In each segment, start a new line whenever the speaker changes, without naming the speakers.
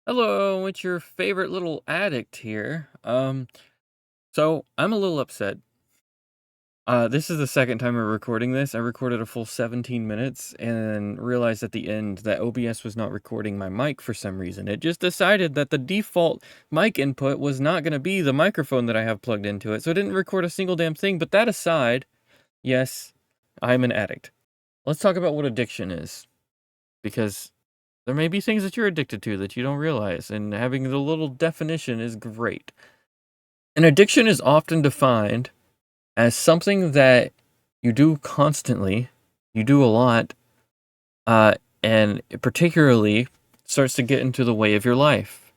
Hello, it's your favorite little addict here. So I'm a little upset. This is the second time we're recording this. I recorded a full 17 minutes and realized at the end that OBS was not recording my mic for some reason. It just decided that the default mic input was not going to be the microphone that I have plugged into it. So it didn't record a single damn thing. But that aside, yes, I'm an addict. Let's talk about what addiction is. Because there may be things that you're addicted to that you don't realize, and having the little definition is great. An addiction is often defined as something that you do constantly, you do a lot, and it particularly starts to get into the way of your life.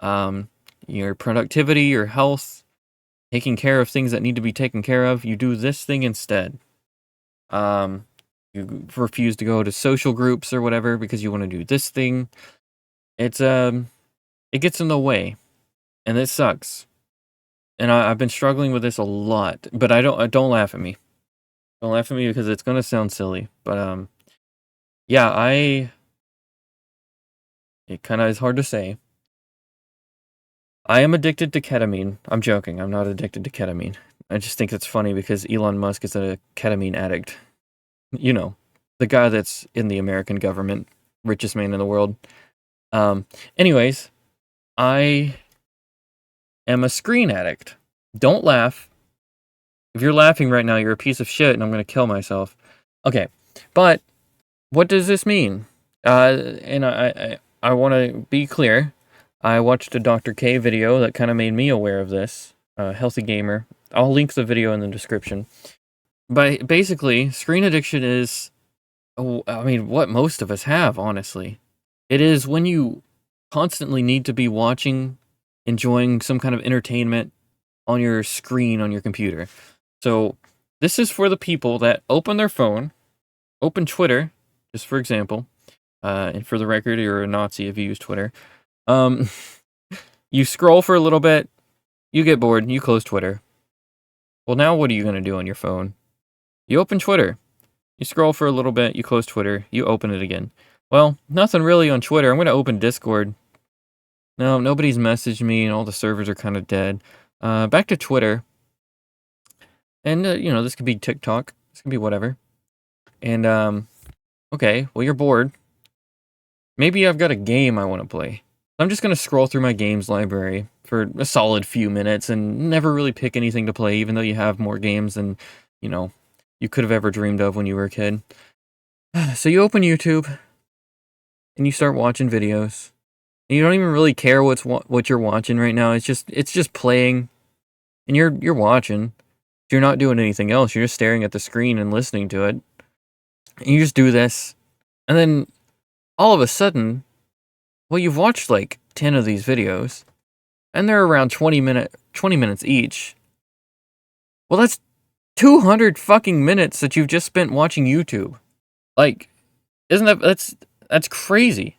Um, your productivity, your health, taking care of things that need to be taken care of, you do this thing instead. Um, you refuse to go to social groups or whatever because you want to do this thing. It's it gets in the way, and it sucks. And I've been struggling with this a lot, but don't laugh at me. Don't laugh at me because it's gonna sound silly. But yeah, it kind of is hard to say. I am addicted to ketamine. I'm joking. I'm not addicted to ketamine. I just think it's funny because Elon Musk is a ketamine addict. You know, the guy that's in the American government, richest man in the world. Um, anyways, I am a screen addict. Don't laugh. If you're laughing right now, you're a piece of shit, and I'm gonna kill myself. Okay, but what does this mean? And I want to be clear. I watched a Dr. K video that kind of made me aware of this. Healthy gamer. I'll link the video in the description. But basically, screen addiction is, I mean, what most of us have, honestly. It is when you constantly need to be watching, enjoying some kind of entertainment on your screen on your computer. So this is for the people that open their phone, open Twitter, just for example, and for the record, you're a Nazi if you use Twitter. Um, you scroll for a little bit, you get bored, you close Twitter. Well, now what are you going to do on your phone? You open Twitter. You scroll for a little bit, you close Twitter, you open it again. Well, nothing really on Twitter. I'm going to open Discord. No, nobody's messaged me, and all the servers are kind of dead. Back to Twitter. And, this could be TikTok. This could be whatever. And, okay, well, you're bored. Maybe I've got a game I want to play. I'm just going to scroll through my games library for a solid few minutes and never really pick anything to play, even though you have more games than, you know, you could have ever dreamed of when you were a kid. So you open YouTube and you start watching videos. And you don't even really care what you're watching right now. It's just playing, and you're watching. You're not doing anything else. You're just staring at the screen and listening to it. And you just do this, and then all of a sudden, well, you've watched like 10 of these videos, and they're around 20 minutes each. Well, that's 200 fucking minutes that you've just spent watching YouTube. Like, isn't that's crazy?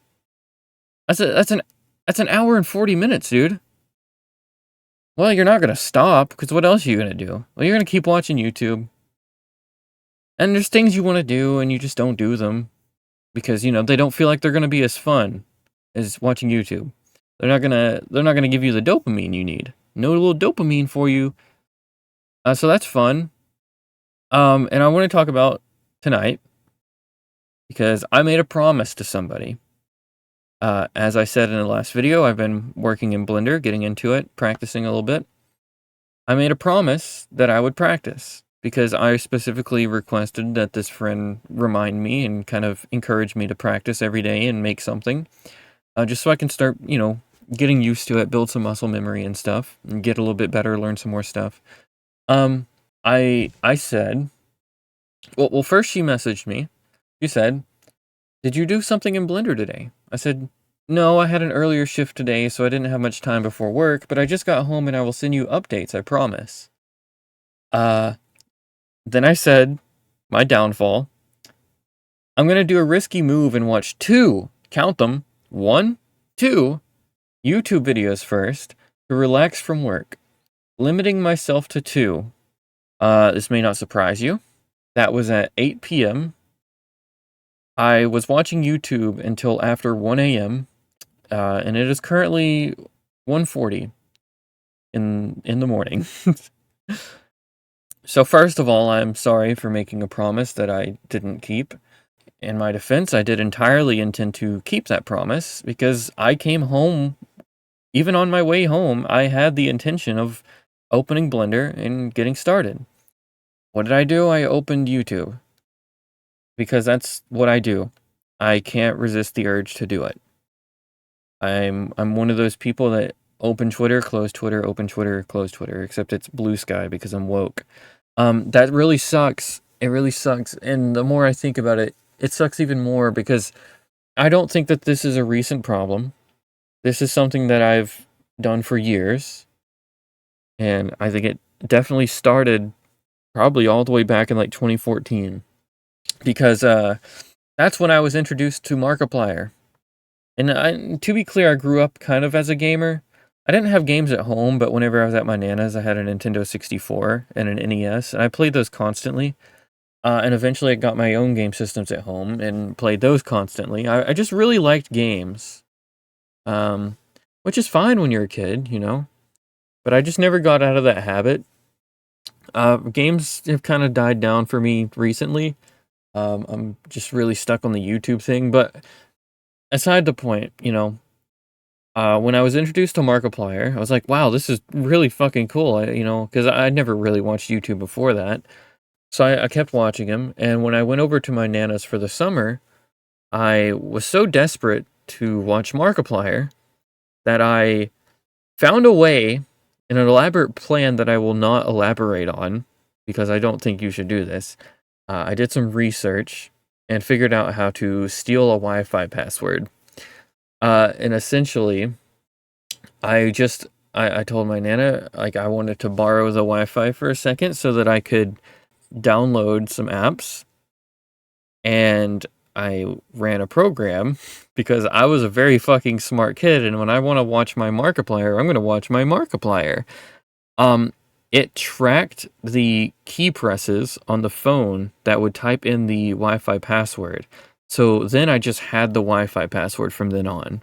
That's an hour and 40 minutes, dude. Well, you're not gonna stop, because what else are you gonna do? Well, you're gonna keep watching YouTube. And there's things you want to do, and you just don't do them because they don't feel like they're gonna be as fun as watching YouTube. They're not gonna give you the dopamine you need. No little dopamine for you. So that's fun. And I want to talk about tonight because I made a promise to somebody. As I said in the last video, I've been working in Blender, getting into it, practicing a little bit. I made a promise that I would practice because I specifically requested that this friend remind me and kind of encourage me to practice every day and make something, just so I can start, getting used to it, build some muscle memory and stuff, and get a little bit better, learn some more stuff. Um, I said, well, first she messaged me. She said, "Did you do something in Blender today?" I said, "No, I had an earlier shift today, so I didn't have much time before work, but I just got home and I will send you updates, I promise." Uh, then I said, my downfall, I'm gonna do a risky move and watch count them, 1, 2, YouTube videos first to relax from work, limiting myself to 2. This may not surprise you. That was at 8 p.m. I was watching YouTube until after 1 a.m. and it is currently 1:40 in the morning. So first of all, I'm sorry for making a promise that I didn't keep. In my defense, I did entirely intend to keep that promise because I came home, even on my way home, I had the intention of opening Blender and getting started. What did I do? I opened YouTube because that's what I do. I can't resist the urge to do it. I'm one of those people that open Twitter, close Twitter, open Twitter, close Twitter, except it's blue sky because I'm woke. That really sucks. It really sucks. And the more I think about it, it sucks even more because I don't think that this is a recent problem. This is something that I've done for years. And I think it definitely started probably all the way back in like 2014. Because that's when I was introduced to Markiplier. And to be clear, I grew up kind of as a gamer. I didn't have games at home, but whenever I was at my Nana's, I had a Nintendo 64 and an NES, and I played those constantly. And eventually I got my own game systems at home and played those constantly. I just really liked games. Um, which is fine when you're a kid, you know? But I just never got out of that habit. Games have kind of died down for me recently. I'm just really stuck on the YouTube thing, but aside the point, when I was introduced to Markiplier, I was like, wow, this is really fucking cool, because I'd never really watched YouTube before that. So I kept watching him, and when I went over to my Nana's for the summer, I was so desperate to watch Markiplier that I found a way, an elaborate plan that I will not elaborate on, because I don't think you should do this. I did some research and figured out how to steal a Wi-Fi password. And essentially, I told my Nana, like, I wanted to borrow the Wi-Fi for a second so that I could download some apps, and I ran a program because I was a very fucking smart kid, and when I want to watch my Markiplier, I'm going to watch my Markiplier. Um, it tracked the key presses on the phone that would type in the Wi-Fi password. So then I just had the Wi-Fi password from then on.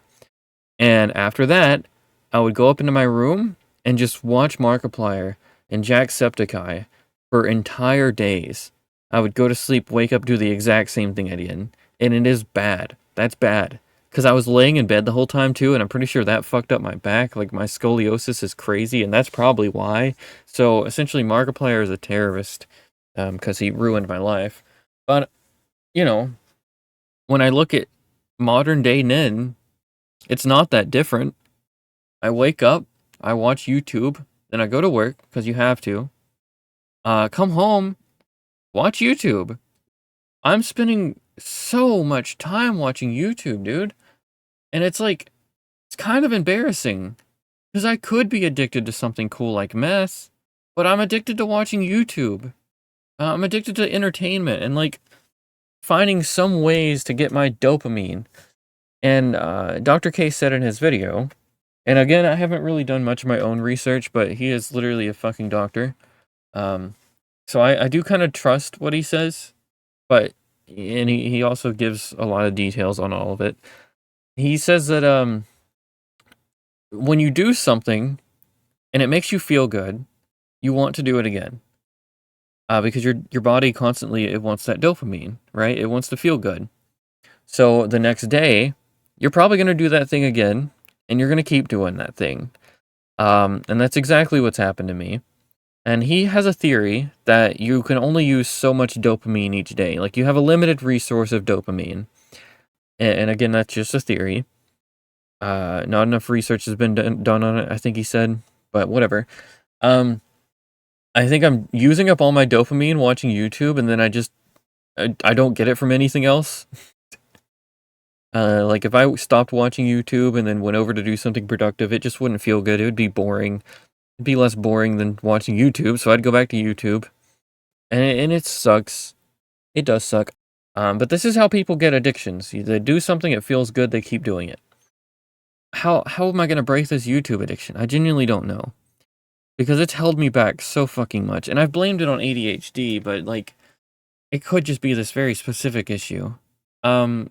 And after that, I would go up into my room and just watch Markiplier and Jacksepticeye for entire days. I would go to sleep, wake up, do the exact same thing again. And it is bad. That's bad. Because I was laying in bed the whole time too, and I'm pretty sure that fucked up my back. Like, my scoliosis is crazy, and that's probably why. So, essentially, Markiplier is a terrorist, because he ruined my life. But, you know, when I look at modern day Nin, it's not that different. I wake up, I watch YouTube, then I go to work, because you have to. Come home, watch YouTube. I'm spending so much time watching YouTube, dude. And it's like, it's kind of embarrassing. Because I could be addicted to something cool like meth, but I'm addicted to watching YouTube. I'm addicted to entertainment and, like, finding some ways to get my dopamine. And Dr. K said in his video, and again, I haven't really done much of my own research, but he is literally a fucking doctor. So I do kind of trust what he says, but and he also gives a lot of details on all of it. He says that when you do something and it makes you feel good, you want to do it again. Because your body constantly, it wants that dopamine, right? It wants to feel good. So the next day, you're probably going to do that thing again, and you're going to keep doing that thing. And that's exactly what's happened to me. And he has a theory that you can only use so much dopamine each day. Like, you have a limited resource of dopamine. And again, that's just a theory. Not enough research has been done on it, I think he said. But whatever. I think I'm using up all my dopamine watching YouTube, and then I don't get it from anything else. Like, if I stopped watching YouTube and then went over to do something productive, it just wouldn't feel good. It would be boring. It'd be less boring than watching YouTube, so I'd go back to YouTube. And it sucks. It does suck. But this is how people get addictions. They do something, it feels good, they keep doing it. How am I going to break this YouTube addiction? I genuinely don't know. Because it's held me back so fucking much. And I've blamed it on ADHD, but, like, it could just be this very specific issue. And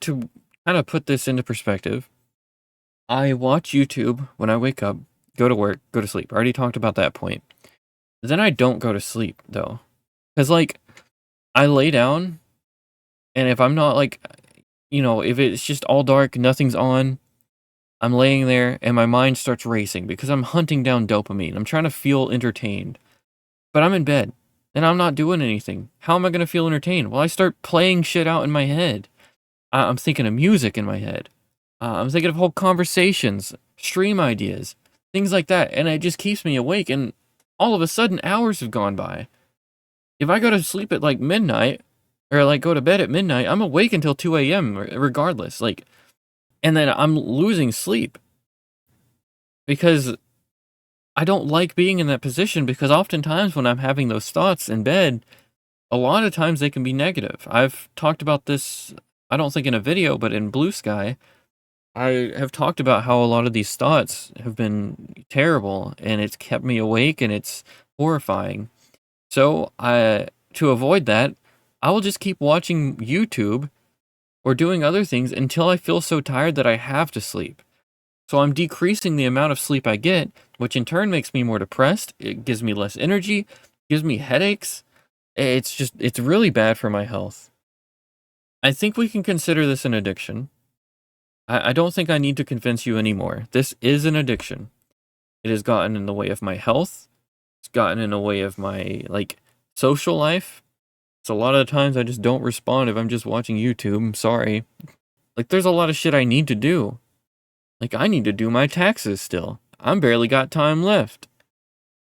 to kind of put this into perspective, I watch YouTube when I wake up, go to work, go to sleep. I already talked about that point. Then I don't go to sleep though. Cuz like I lay down and if I'm not like if it's just all dark, nothing's on, I'm laying there and my mind starts racing because I'm hunting down dopamine. I'm trying to feel entertained. But I'm in bed and I'm not doing anything. How am I going to feel entertained? Well, I start playing shit out in my head. I'm thinking of music in my head. I'm thinking of whole conversations, stream ideas, things like that. And it just keeps me awake. And all of a sudden, hours have gone by. If I go to sleep at like midnight or like go to bed at midnight, I'm awake until 2 a.m. regardless. And then I'm losing sleep because I don't like being in that position because oftentimes when I'm having those thoughts in bed, a lot of times they can be negative. I've talked about this, I don't think in a video, but in Blue Sky, I have talked about how a lot of these thoughts have been terrible and it's kept me awake and it's horrifying. So, to avoid that, I will just keep watching YouTube or doing other things until I feel so tired that I have to sleep. So I'm decreasing the amount of sleep I get, which in turn makes me more depressed. It gives me less energy, gives me headaches. It's really bad for my health. I think we can consider this an addiction. I don't think I need to convince you anymore. This is an addiction. It has gotten in the way of my health. It's gotten in the way of my, social life. So a lot of the times I just don't respond if I'm just watching YouTube. I'm sorry. There's a lot of shit I need to do. I need to do my taxes still. I'm barely got time left.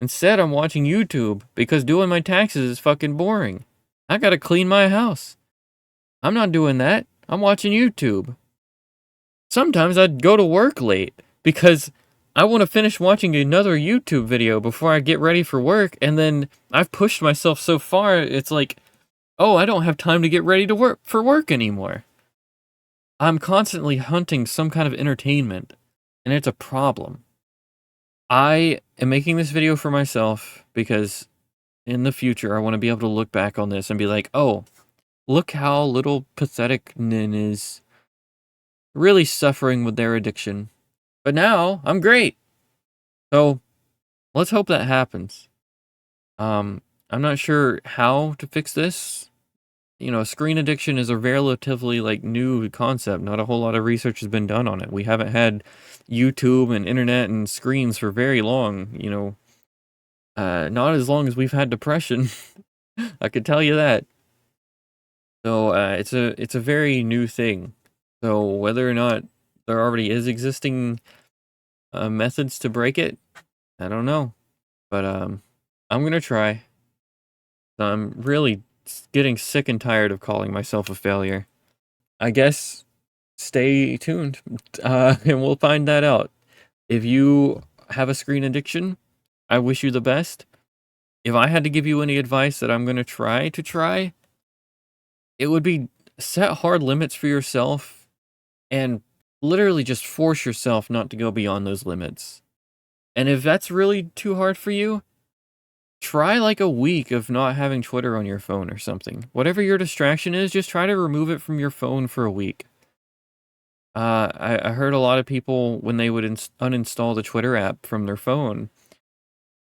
Instead, I'm watching YouTube because doing my taxes is fucking boring. I gotta clean my house. I'm not doing that. I'm watching YouTube. Sometimes I'd go to work late because I want to finish watching another YouTube video before I get ready for work, and then I've pushed myself so far, it's like, oh, I don't have time to get ready to work for work anymore. I'm constantly hunting some kind of entertainment, and it's a problem. I am making this video for myself because in the future I want to be able to look back on this and be like, oh, look how little pathetic Nin is really suffering with their addiction. But now I'm great. So let's hope that happens. I'm not sure how to fix this. Screen addiction is a relatively new concept. Not a whole lot of research has been done on it. We haven't had YouTube and internet and screens for very long, not as long as we've had depression. I could tell you that. So it's a very new thing. So whether or not there already is existing methods to break it, I don't know. But I'm gonna try. I'm really getting sick and tired of calling myself a failure. I guess stay tuned, and we'll find that out. If you have a screen addiction, I wish you the best. If I had to give you any advice that I'm gonna try, it would be set hard limits for yourself and literally just force yourself not to go beyond those limits. And if that's really too hard for you, try a week of not having Twitter on your phone or something. Whatever your distraction is, just try to remove it from your phone for a week. I heard a lot of people when they would uninstall the Twitter app from their phone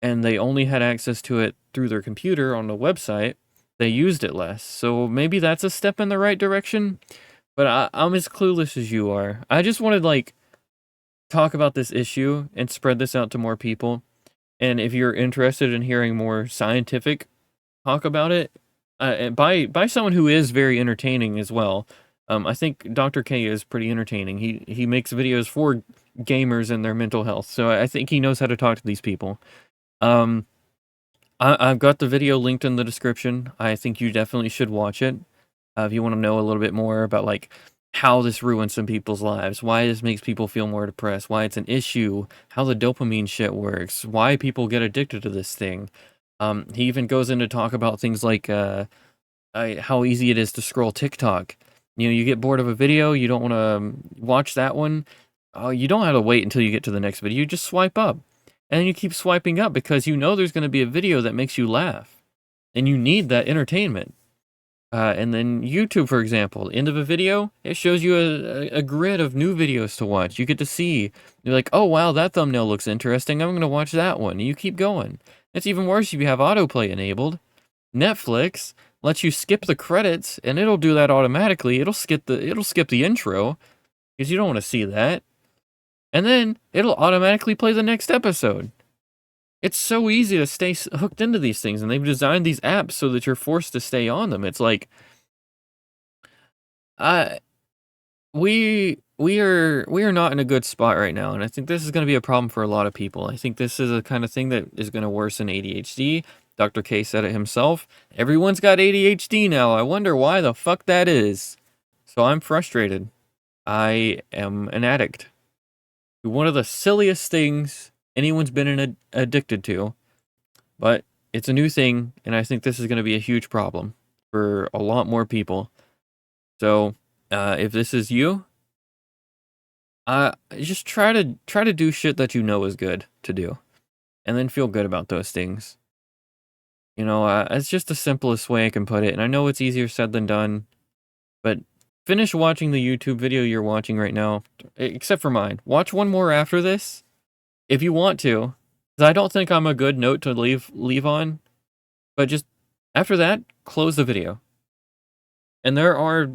and they only had access to it through their computer on the website, they used it less. So maybe that's a step in the right direction. But I'm as clueless as you are. I just wanted talk about this issue and spread this out to more people. And if you're interested in hearing more scientific talk about it, and by someone who is very entertaining as well, I think Dr. K is pretty entertaining. He makes videos for gamers and their mental health, so I think he knows how to talk to these people. I've got the video linked in the description. I think you definitely should watch it if you want to know a little bit more about how this ruins some people's lives, why this makes people feel more depressed, why it's an issue, how the dopamine shit works, why people get addicted to this thing. He even goes into talk about things how easy it is to scroll TikTok. You get bored of a video, you don't want to watch that one. You don't have to wait until you get to the next video. You just swipe up. And you keep swiping up because there's going to be a video that makes you laugh. And you need that entertainment. And then YouTube, for example, end of a video, it shows you a grid of new videos to watch. You get to see, you're like, oh wow, that thumbnail looks interesting. I'm gonna watch that one. And you keep going. It's even worse if you have autoplay enabled. Netflix lets you skip the credits, and it'll do that automatically. It'll skip the intro because you don't want to see that, and then it'll automatically play the next episode. It's so easy to stay hooked into these things, and they've designed these apps so that you're forced to stay on them. It's like, I we are not in a good spot right now, and I think this is going to be a problem for a lot of people. I think this is a kind of thing that is going to worsen ADHD. Dr. K said it himself. Everyone's got ADHD now. I wonder why the fuck that is. So I'm frustrated. I am an addict to one of the silliest things anyone's been addicted to, but it's a new thing, and I think this is going to be a huge problem for a lot more people. So, if this is you, just try to do shit that you know is good to do, and then feel good about those things. It's just the simplest way I can put it, and I know it's easier said than done, but finish watching the YouTube video you're watching right now, except for mine. Watch one more after this, if you want to, 'cause I don't think I'm a good note to leave on, but just after that, close the video. And there are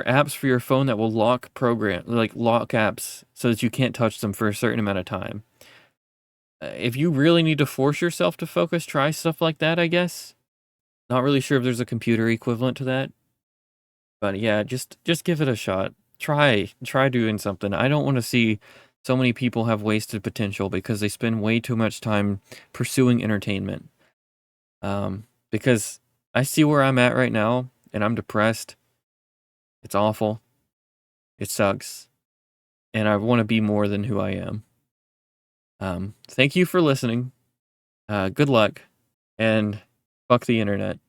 apps for your phone that will lock apps so that you can't touch them for a certain amount of time. If you really need to force yourself to focus, try stuff like that, I guess. Not really sure if there's a computer equivalent to that, but yeah, just give it a shot. Try doing something. I don't want to see so many people have wasted potential because they spend way too much time pursuing entertainment. Because I see where I'm at right now, and I'm depressed. It's awful. It sucks. And I want to be more than who I am. Thank you for listening. Good luck, and fuck the internet.